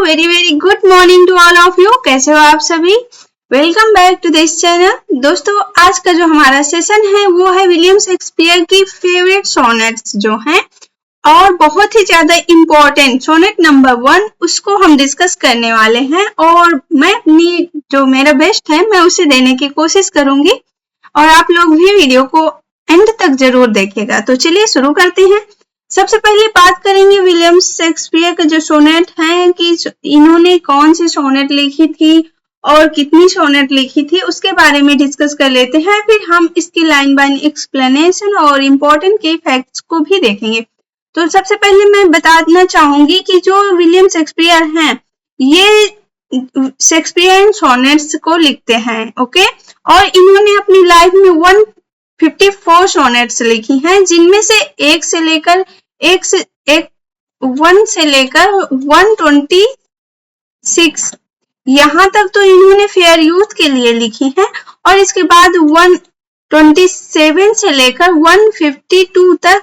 Very very good morning to all of you. कैसे हो आप सभी? Welcome back to this channel. दोस्तों, आज का जो हमारा सेशन है वो है विलियम शेक्सपियर की फेवरेट सोनेट्स जो हैं और बहुत ही ज्यादा इम्पोर्टेंट सोनेट नंबर 1 उसको हम डिस्कस करने वाले हैं और मैं अपनी जो मेरा बेस्ट है मैं उसे देने की कोशिश करूंगी और आप लोग भी वीडियो को एंड तक जरूर देखिएगा। तो चलिए शुरू करते हैं। सबसे पहले बात करेंगे विलियम शेक्सपियर का जो सोनेट है कि इन्होंने कौन सी सोनेट लिखी थी और कितनी सोनेट लिखी थी उसके बारे में डिस्कस कर लेते हैं। फिर हम इसकी लाइन बाय एक्सप्लेनेशन और इम्पोर्टेंट की फैक्ट्स को भी देखेंगे। तो सबसे पहले मैं बताना चाहूंगी कि जो विलियम शेक्सपियर हैं ये शेक्सपियरियन सोनेट्स को लिखते हैं, ओके। और इन्होंने अपनी लाइफ में 154 सोनेट्स लिखी हैं, जिनमें से 1 से लेकर 126 यहाँ तक तो इन्होंने फेयर यूथ के लिए लिखी है और इसके बाद 127 से लेकर 152 तक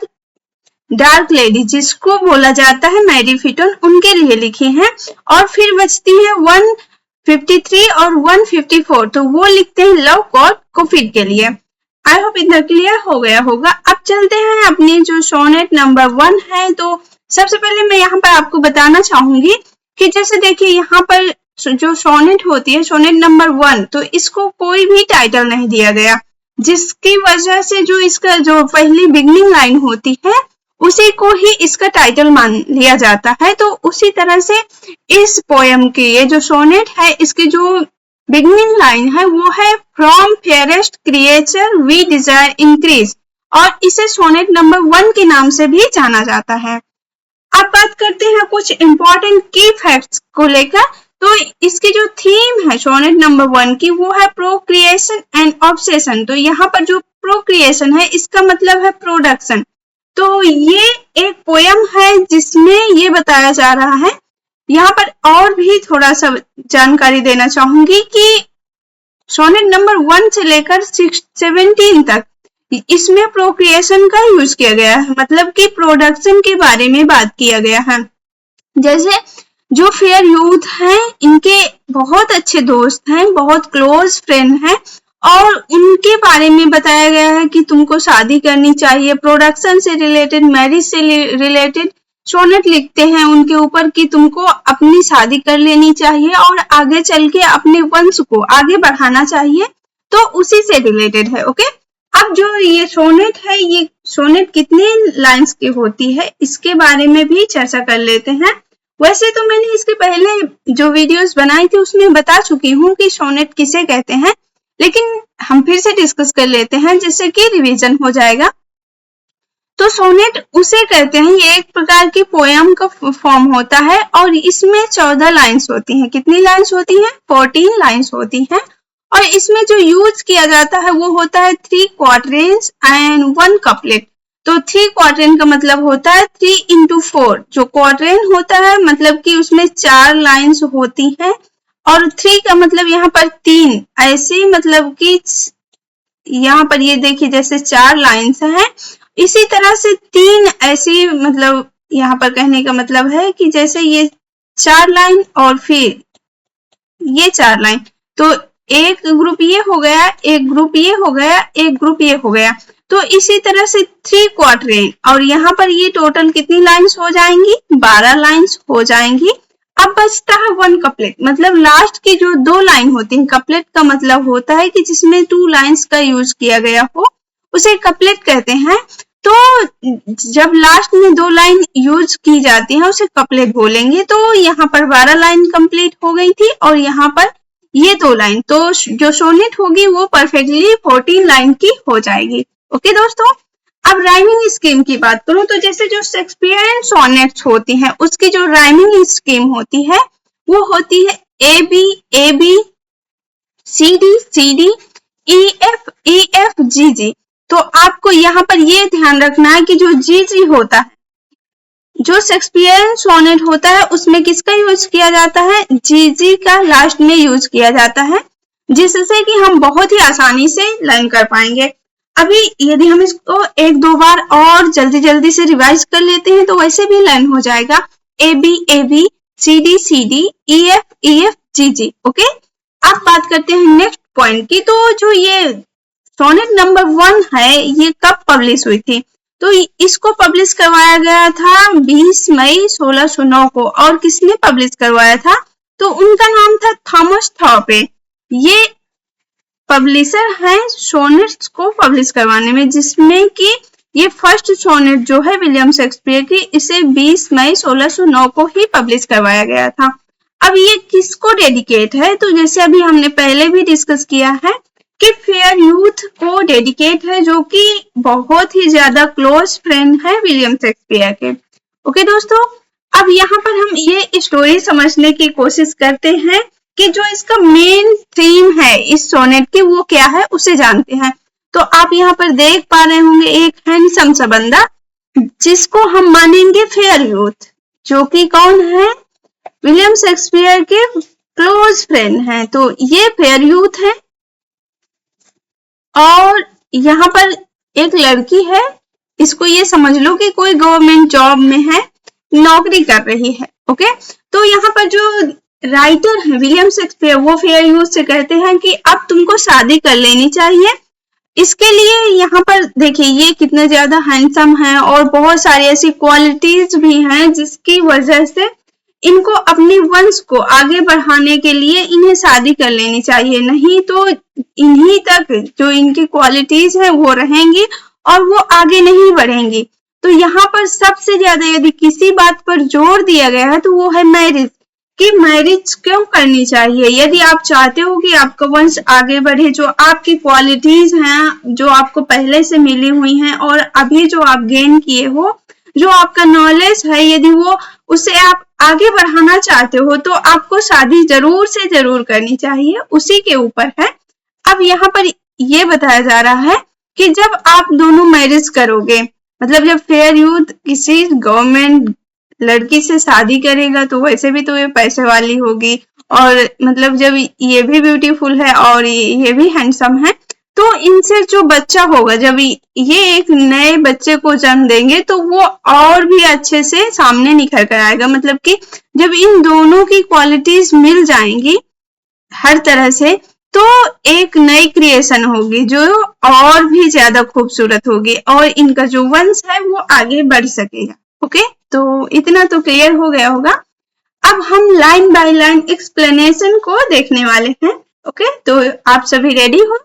डार्क लेडी जिसको बोला जाता है मैरी फिटन उनके लिए लिखी है और फिर बचती है 153 और 154 तो वो लिखते हैं लव कॉफिड के लिए। आई होप इतना क्लियर हो गया होगा। अब चलते हैं अपनी जो सोनेट नंबर 1 है। तो सबसे पहले मैं यहाँ पर आपको बताना चाहूंगी कि जैसे देखिए यहाँ पर जो सोनेट होती है सोनेट नंबर 1 तो इसको कोई भी टाइटल नहीं दिया गया, जिसकी वजह से जो इसका जो पहली बिगनिंग लाइन होती है उसी को ही इसका टाइटल मान लिया जाता है। तो उसी तरह से इस पोयम की ये जो सोनेट है इसकी जो बिगनिंग लाइन है वो है from fairest creature we desire increase और इसे सोनेट नंबर 1 के नाम से भी जाना जाता है। अब बात करते हैं कुछ इंपॉर्टेंट की फैक्ट्स को लेकर। तो इसकी जो थीम है सोनेट नंबर 1 की वो है प्रोक्रिएशन एंड ऑब्सेशन। तो यहाँ पर जो प्रोक्रिएशन है इसका मतलब है प्रोडक्शन। तो ये एक पोयम है जिसमें ये बताया जा रहा है। यहाँ पर और भी थोड़ा सा जानकारी देना चाहूंगी कि सोनेट नंबर 1 से लेकर 17 तक इसमें प्रोक्रिएशन का यूज किया गया है, मतलब कि प्रोडक्शन के बारे में बात किया गया है। जैसे जो फेयर यूथ हैं इनके बहुत अच्छे दोस्त हैं, बहुत क्लोज फ्रेंड हैं और उनके बारे में बताया गया है कि तुमको शादी करनी चाहिए। प्रोडक्शन से रिलेटेड, मैरिज से रिलेटेड सोनेट लिखते हैं उनके ऊपर कि तुमको अपनी शादी कर लेनी चाहिए और आगे चल के अपने वंश को आगे बढ़ाना चाहिए। तो उसी से रिलेटेड है, ओके। अब जो ये सोनेट है ये सोनेट कितने लाइंस की होती है इसके बारे में भी चर्चा कर लेते हैं। वैसे तो मैंने इसके पहले जो वीडियोस बनाई थी उसमें बता चुकी हूँ कि सोनेट किसे कहते हैं, लेकिन हम फिर से डिस्कस कर लेते हैं जिससे कि रिवीजन हो जाएगा। तो सोनेट उसे कहते हैं, ये एक प्रकार की पोयम का फॉर्म होता है और इसमें 14 लाइंस होती हैं। कितनी लाइंस होती हैं? 14 लाइंस होती हैं और इसमें जो यूज किया जाता है वो होता है 3 क्वार्टरेंस एंड 1 कपलेट। तो 3 क्वार्टरेन का मतलब होता है 3 into 4। जो क्वार्टरेन होता है मतलब कि उसमें 4 लाइंस होती हैं और 3 का मतलब यहाँ पर 3 ऐसी, मतलब कि यहाँ पर ये देखिए जैसे 4 लाइंस हैं इसी तरह से 3 ऐसी, मतलब यहाँ पर कहने का मतलब है कि जैसे ये 4 लाइन और फिर ये 4 लाइन, तो एक ग्रुप ये हो गया, एक ग्रुप ये हो गया, एक ग्रुप ये हो गया। तो इसी तरह से 3 क्वार्टरेन और यहाँ पर ये टोटल कितनी लाइंस हो जाएंगी? 12 लाइंस हो जाएंगी। अब बचता है 1 कपलेट, मतलब लास्ट की जो 2 लाइन होती है। कपलेट का मतलब होता है कि जिसमें 2 लाइंस का यूज किया गया हो उसे कपलेट कहते हैं। तो जब लास्ट में 2 लाइन यूज की जाती है उसे कपलेट बोलेंगे। तो यहाँ पर 12 लाइन कंप्लीट हो गई थी और यहाँ पर ये 2 लाइन, तो जो सोनेट होगी वो परफेक्टली 14 लाइन की हो जाएगी। ओके दोस्तों, अब राइमिंग स्कीम की बात करूं तो जैसे जो शेक्सपियरियन सोनेट्स होती हैं उसकी जो राइमिंग स्कीम होती है वो होती है A B C D E F G G. तो आपको यहाँ पर ये ध्यान रखना है कि जो जी जी होता है, जो शेक्सपियरियन सोनेट होता है उसमें किसका यूज किया जाता है? जी जी का लास्ट में यूज किया जाता है, जिससे कि हम बहुत ही आसानी से लर्न कर पाएंगे। अभी यदि हम इसको 1-2 बार और जल्दी से रिवाइज कर लेते हैं तो वैसे भी लर्न हो जाएगा। A B CD EF GG। Okay, अब बात करते हैं नेक्स्ट पॉइंट की। तो जो ये सोनेट नंबर 1 है ये कब पब्लिश हुई थी? तो इसको पब्लिश करवाया गया था 20 मई 1609 को। और किसने पब्लिश करवाया था? तो उनका नाम था थॉमस थॉर्पे। ये पब्लिशर हैं सोनेट्स को पब्लिश करवाने में, जिसमें कि ये फर्स्ट सोनेट जो है विलियम शेक्सपियर की, इसे 20 मई 1609 को ही पब्लिश करवाया गया था। अब ये किसको डेडिकेट है? तो जैसे अभी हमने पहले भी डिस्कस किया है कि फेयर यूथ को डेडिकेट है, जो कि बहुत ही ज्यादा क्लोज फ्रेंड है विलियम शेक्सपियर के। ओके दोस्तों, अब यहाँ पर हम ये स्टोरी समझने की कोशिश करते हैं कि जो इसका मेन थीम है इस सोनेट की वो क्या है, उसे जानते हैं। तो आप यहाँ पर देख पा रहे होंगे एक हैंडसम सा बंदा, जिसको हम मानेंगे फेयर यूथ, जो कि कौन है? विलियम शेक्सपियर के क्लोज फ्रेंड हैं। तो ये फेयर यूथ है। और यहाँ पर एक लड़की है, इसको ये समझ लो कि कोई गवर्नमेंट जॉब में है, नौकरी कर रही है। ओके, तो यहाँ पर जो राइटर है विलियम शेक्सपियर, वो फेयर यूथ से कहते हैं कि अब तुमको शादी कर लेनी चाहिए। इसके लिए यहाँ पर देखिए ये कितने ज्यादा हैंडसम है और बहुत सारी ऐसी क्वालिटीज भी हैं जिसकी वजह से इनको अपनी वंश को आगे बढ़ाने के लिए इन्हें शादी कर लेनी चाहिए, नहीं तो इन्हीं तक जो इनकी क्वालिटीज है वो रहेंगी और वो आगे नहीं बढ़ेंगी। तो यहाँ पर सबसे ज्यादा यदि किसी बात पर जोर दिया गया है तो वो है मैरिज, कि मैरिज क्यों करनी चाहिए। यदि आप चाहते हो कि आपका वंश आगे बढ़े, जो आपकी क्वालिटीज हैं जो आपको पहले से मिली हुई हैं और अभी जो आप गेन किए हो, जो आपका नॉलेज है, यदि वो उसे आप आगे बढ़ाना चाहते हो तो आपको शादी जरूर से जरूर करनी चाहिए, उसी के ऊपर है। अब यहाँ पर ये बताया जा रहा है कि जब आप दोनों मैरिज करोगे, मतलब जब फेयर यूथ किसी गवर्नमेंट लड़की से शादी करेगा तो वैसे भी तो ये पैसे वाली होगी, और मतलब जब ये भी ब्यूटीफुल है और ये भी हैंडसम है, तो इनसे जो बच्चा होगा, जब ये एक नए बच्चे को जन्म देंगे तो वो और भी अच्छे से सामने निखर कर आएगा। मतलब कि जब इन दोनों की क्वालिटीज मिल जाएंगी हर तरह से, तो एक नई क्रिएशन होगी जो और भी ज्यादा खूबसूरत होगी और इनका जो वंश है वो आगे बढ़ सकेगा। ओके, तो इतना तो क्लियर हो गया होगा। अब हम लाइन बाय लाइन एक्सप्लेनेशन को देखने वाले हैं। ओके, तो आप सभी रेडी हो?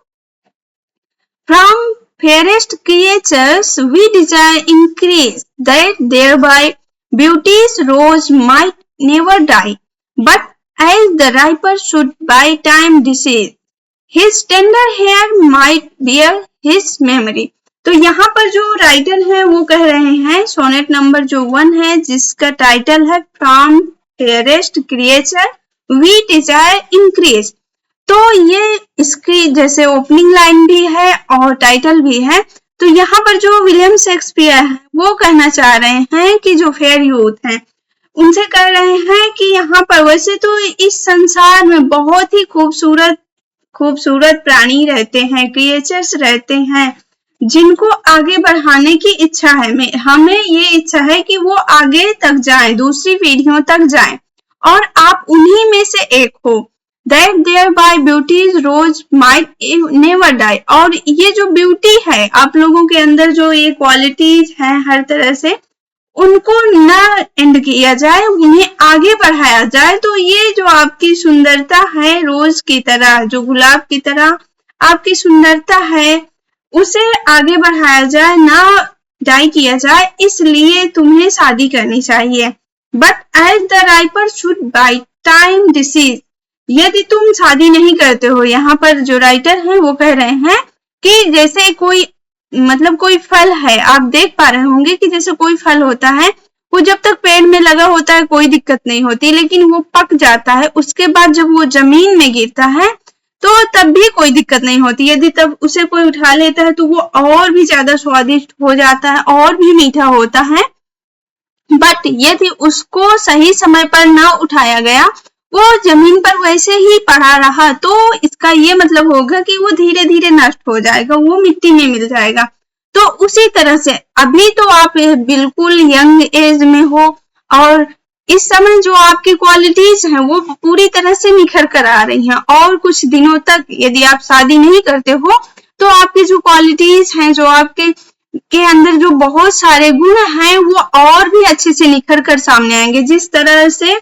From fairest creatures we desire increase, that thereby beauty's rose might never die, but as the riper should by time disease, his tender hair might bear his memory। तो यहाँ पर जो राइटर है वो कह रहे हैं सोनेट नंबर जो 1 है, जिसका टाइटल है from fairest creature we desire increase. तो ये इसकी जैसे ओपनिंग लाइन भी है और टाइटल भी है। तो यहाँ पर जो विलियम शेक्सपियर है वो कहना चाह रहे हैं कि जो फेयर यूथ हैं उनसे कह रहे हैं कि यहाँ पर वैसे तो इस संसार में बहुत ही खूबसूरत प्राणी रहते हैं, क्रिएचर्स रहते हैं, जिनको आगे बढ़ाने की इच्छा है। हमें ये इच्छा है कि वो आगे तक जाएं, दूसरी पीढ़ियों तक जाएं, और आप उन्हीं में से एक हो। That thereby beauty's rose might never die। और ये जो ब्यूटी है आप लोगों के अंदर, जो ये क्वालिटीज हैं हर तरह से, उनको ना एंड किया जाए, उन्हें आगे बढ़ाया जाए। तो ये जो आपकी सुंदरता है रोज की तरह, जो गुलाब की तरह आपकी सुंदरता है, उसे आगे बढ़ाया जाए, ना डाई किया जाए, इसलिए तुम्हें शादी करनी चाहिए। But as the riper should by time disease, यदि तुम शादी नहीं करते हो, यहाँ पर जो राइटर है वो कह रहे हैं कि जैसे कोई मतलब कोई फल है, आप देख पा रहे होंगे कि जैसे कोई फल होता है, वो जब तक पेड़ में लगा होता है कोई दिक्कत नहीं होती, लेकिन वो पक जाता है, उसके बाद जब वो जमीन में गिरता है तो तब भी कोई दिक्कत नहीं होती। यदि तब उसे कोई उठा लेता है तो वो और भी ज्यादा स्वादिष्ट हो जाता है और भी मीठा होता है। बट यदि उसको सही समय पर ना उठाया गया, वो जमीन पर वैसे ही पड़ा रहा, तो इसका ये मतलब होगा कि वो धीरे धीरे नष्ट हो जाएगा, वो मिट्टी में मिल जाएगा। तो उसी तरह से अभी तो आप बिल्कुल यंग एज में हो और इस समय जो आपकी क्वालिटीज हैं वो पूरी तरह से निखर कर आ रही हैं, और कुछ दिनों तक यदि आप शादी नहीं करते हो तो आपकी जो क्वालिटीज हैं, जो आपके अंदर जो बहुत सारे गुण हैं, वो और भी अच्छे से निखर कर सामने आएंगे। जिस तरह से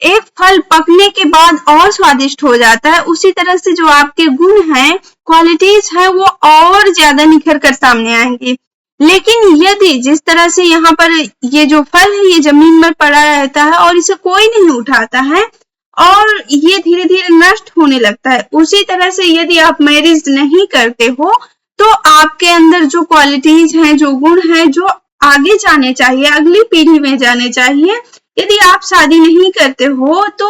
एक फल पकने के बाद और स्वादिष्ट हो जाता है, उसी तरह से जो आपके गुण हैं, क्वालिटीज हैं, वो और ज्यादा निखर कर सामने आएंगे। लेकिन यदि जिस तरह से यहाँ पर ये जो फल है ये जमीन में पड़ा रहता है और इसे कोई नहीं उठाता है और ये धीरे धीरे नष्ट होने लगता है, उसी तरह से यदि आप मैरिज नहीं करते हो तो आपके अंदर जो क्वालिटीज हैं, जो गुण हैं, जो आगे जाने चाहिए, अगली पीढ़ी में जाने चाहिए, यदि आप शादी नहीं करते हो तो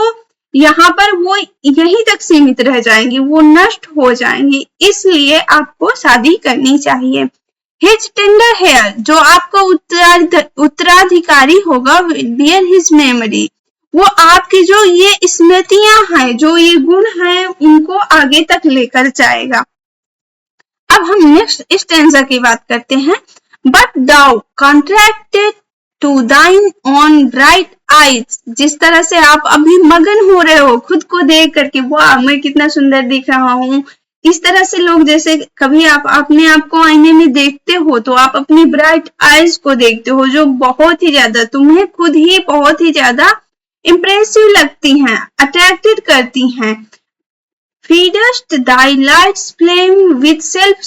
यहाँ पर वो यहीं तक सीमित रह जाएंगी, वो नष्ट हो जाएंगी। इसलिए आपको शादी करनी चाहिए। His tender hair, जो आपका उत्तराधिकारी होगा, bear his memory, वो आपकी जो ये स्मृतियां हैं, जो ये गुण हैं, उनको आगे तक लेकर जाएगा। अब हम नेक्स्ट स्टैंजा की बात करते हैं। But thou contracted to thine own bright eyes, जिस तरह से आप अभी मगन हो रहे हो खुद को देख करके, वाह मैं कितना सुंदर दिख रहा हूँ, इस तरह से लोग, जैसे कभी आप अपने आप को आईने में देखते हो तो आप अपनी ब्राइट आईज को देखते हो, जो बहुत ही ज्यादा तुम्हें खुद ही बहुत ही ज्यादा इंप्रेसिव लगती हैं, अट्रैक्टेड करती हैं। Feed'st thy light's flame with self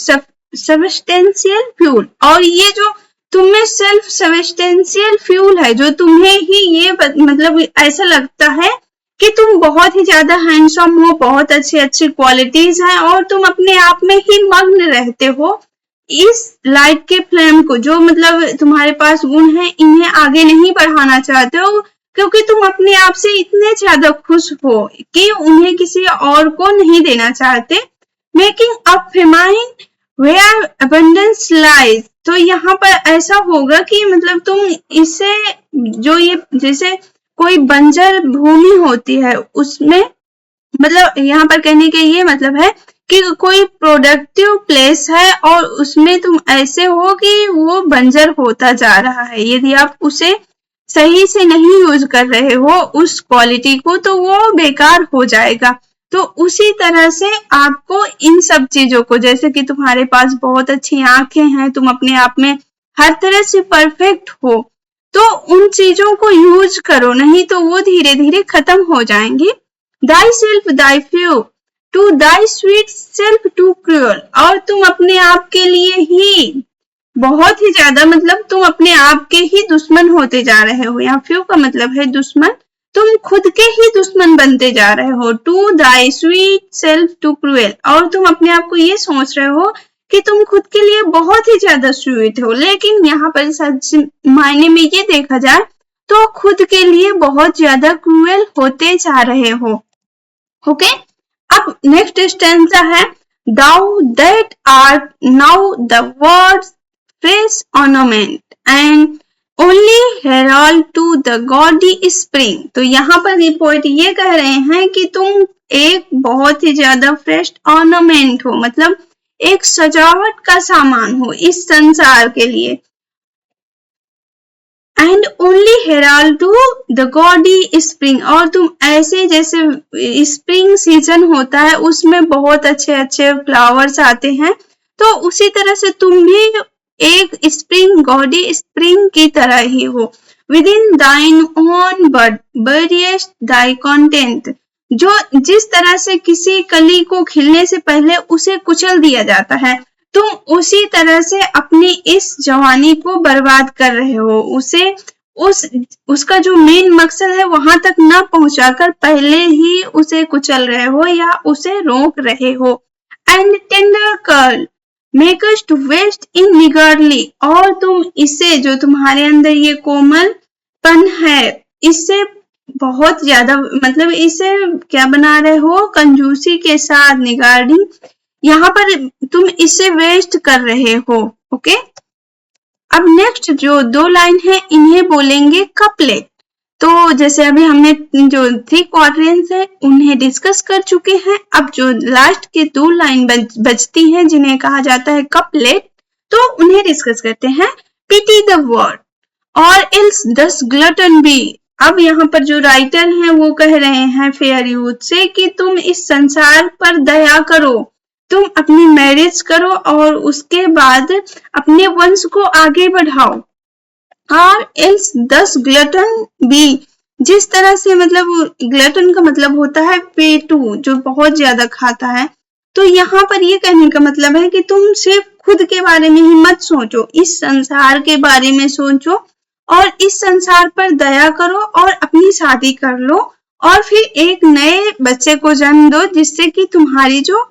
substantial fuel, और ये जो तुम्हें सेल्फ सब्सटेंशियल फ्यूल है, जो तुम्हें ही ये मतलब ऐसा लगता है कि तुम बहुत ही ज्यादा हैंडसम हो, बहुत अच्छी क्वालिटीज हैं और तुम अपने आप में ही मग्न रहते हो। इस लाइट के फ्लेम को, जो मतलब तुम्हारे पास गुण है, इन्हें आगे नहीं बढ़ाना चाहते हो क्योंकि तुम अपने आप से इतने ज्यादा खुश हो कि उन्हें किसी और को नहीं देना चाहते। Making up famine where abundance lies, तो यहाँ पर ऐसा होगा कि मतलब तुम इसे, जो ये जैसे कोई बंजर भूमि होती है उसमें, मतलब यहाँ पर कहने का ये मतलब है कि कोई प्रोडक्टिव प्लेस है और उसमें तुम ऐसे हो कि वो बंजर होता जा रहा है, यदि आप उसे सही से नहीं यूज कर रहे हो उस क्वालिटी को, तो वो बेकार हो जाएगा। तो उसी तरह से आपको इन सब चीजों को, जैसे कि तुम्हारे पास बहुत अच्छी आंखें हैं, तुम अपने आप में हर तरह से परफेक्ट हो, तो उन चीजों को यूज करो, नहीं तो वो धीरे धीरे खत्म हो जाएंगी। Thyself thy foe to thy sweet self too cruel, और तुम अपने आप के लिए ही बहुत ही ज्यादा, मतलब तुम अपने आप के ही दुश्मन होते जा रहे हो। यहाँ फ्यू का मतलब है दुश्मन, तुम खुद के ही दुश्मन बनते जा रहे हो। To thy sweet self too cruel, और तुम अपने आप को ये सोच रहे हो कि तुम खुद के लिए बहुत ही ज्यादा स्वीट हो, लेकिन यहाँ पर सच मायने में ये देखा जाए तो खुद के लिए बहुत ज्यादा क्रूएल होते जा रहे हो। ओके, अब नेक्स्ट स्टेंजा है, thou that art now the world's fresh ornament and only herald to the gaudy spring। तो यहाँ पर ये पोएट ये कह रहे हैं कि तुम एक बहुत ही ज्यादा फ्रेश ऑर्नामेंट हो, मतलब एक सजावट का सामान हो इस संसार के लिए। And only herald to the gaudy spring, और तुम ऐसे जैसे स्प्रिंग सीजन होता है उसमें बहुत अच्छे अच्छे फ्लावर्स आते हैं, तो उसी तरह से तुम भी एक स्प्रिंग, गॉडी स्प्रिंग की तरह ही हो। विद इन दाइन ओन बड बरिएस्ट दाई कंटेंट, जो जिस तरह से किसी कली को खिलने से पहले उसे कुचल दिया जाता है, तुम उसी तरह से अपनी इस जवानी को बर्बाद कर रहे हो, उसे उसका जो मेन मकसद है वहां तक न पहुंचाकर पहले ही उसे कुचल रहे हो या उसे रोक रहे हो। And tender churl makest to waste in niggardly, और तुम इसे, जो तुम्हारे अंदर ये कोमलपन है, इससे बहुत ज्यादा, मतलब इसे क्या बना रहे हो, कंजूसी के साथ, निगार्डिंग, यहाँ पर तुम इसे वेस्ट कर रहे हो। ओके, अब नेक्स्ट जो दो लाइन है इन्हें बोलेंगे कपलेट। तो जैसे अभी हमने जो 3 क्वाड्रेंट्स है उन्हें डिस्कस कर चुके हैं, अब जो लास्ट के 2 लाइन बचती हैं जिन्हें कहा जाता है कपलेट, तो उन्हें डिस्कस करते हैं। पिटी द वर्ड और एल्स दस ग्लटन बी, अब यहाँ पर जो राइटर हैं वो कह रहे हैं फेयर यूथ से कि तुम इस संसार पर दया करो, तुम अपनी मैरिज करो और उसके बाद अपने वंश को आगे बढ़ाओ। और एल्स 10 ग्लटन बी, जिस तरह से मतलब ग्लटन का मतलब होता है पेटू, जो बहुत ज्यादा खाता है। तो यहाँ पर ये कहने का मतलब है कि तुम सिर्फ खुद के बारे में ही मत सोचो, इस संसार के बारे में सोचो और इस संसार पर दया करो और अपनी शादी कर लो और फिर एक नए बच्चे को जन्म दो, जिससे कि तुम्हारी जो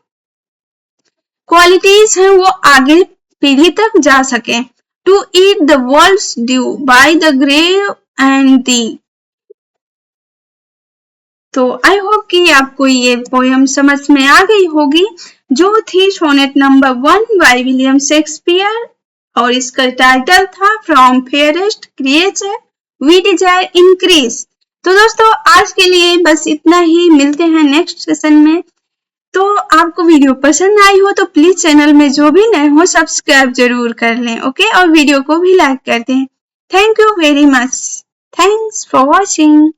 क्वालिटीज हैं वो आगे पीढ़ी तक जा सके। To eat the world's due by the grave and thee. तो आई होप कि आपको ये पोयम समझ में आ गई होगी, जो थी sonnet number 1 by William Shakespeare और इसका टाइटल था from fairest creature we desire increase. तो दोस्तों आज के लिए बस इतना ही, मिलते हैं नेक्स्ट सेशन में। तो आपको वीडियो पसंद आई हो तो प्लीज चैनल में जो भी नए हो सब्सक्राइब जरूर कर लें, ओके, और वीडियो को भी लाइक कर दें। Thank you very much. Thanks for watching.